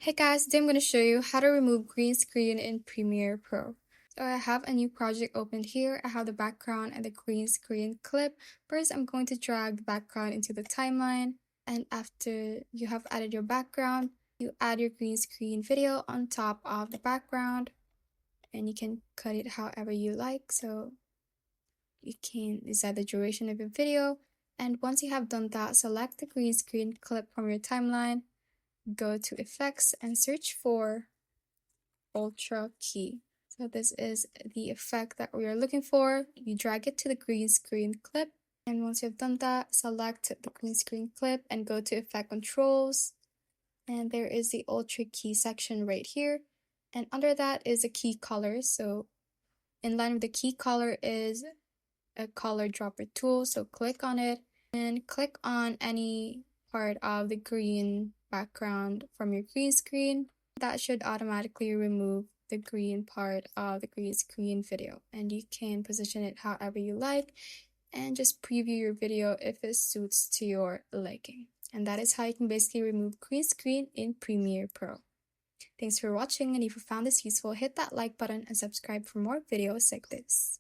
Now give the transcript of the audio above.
Hey guys, today I'm going to show you how to remove green screen in Premiere Pro. So I have a new project opened here. I have the background and the green screen clip. First, I'm going to drag the background into the timeline. And after you have added your background, you add your green screen video on top of the background. And you can cut it however you like. So you can decide the duration of your video. And once you have done that, select the green screen clip from your timeline. Go to effects and search for ultra key. So this is the effect that we are looking for. You drag it to the green screen clip, and once you've done that, select the green screen clip and go to effect controls, and there is the ultra key section right here, and under that is a key color. So in line with the key color is a color dropper tool, so click on it and click on any part of the green background from your green screen. That should automatically remove the green part of the green screen video, and you can position it however you like and just preview your video if it suits to your liking. And that is how you can basically remove green screen in Premiere Pro. Thanks for watching, and if you found this useful, hit that like button and subscribe for more videos like this.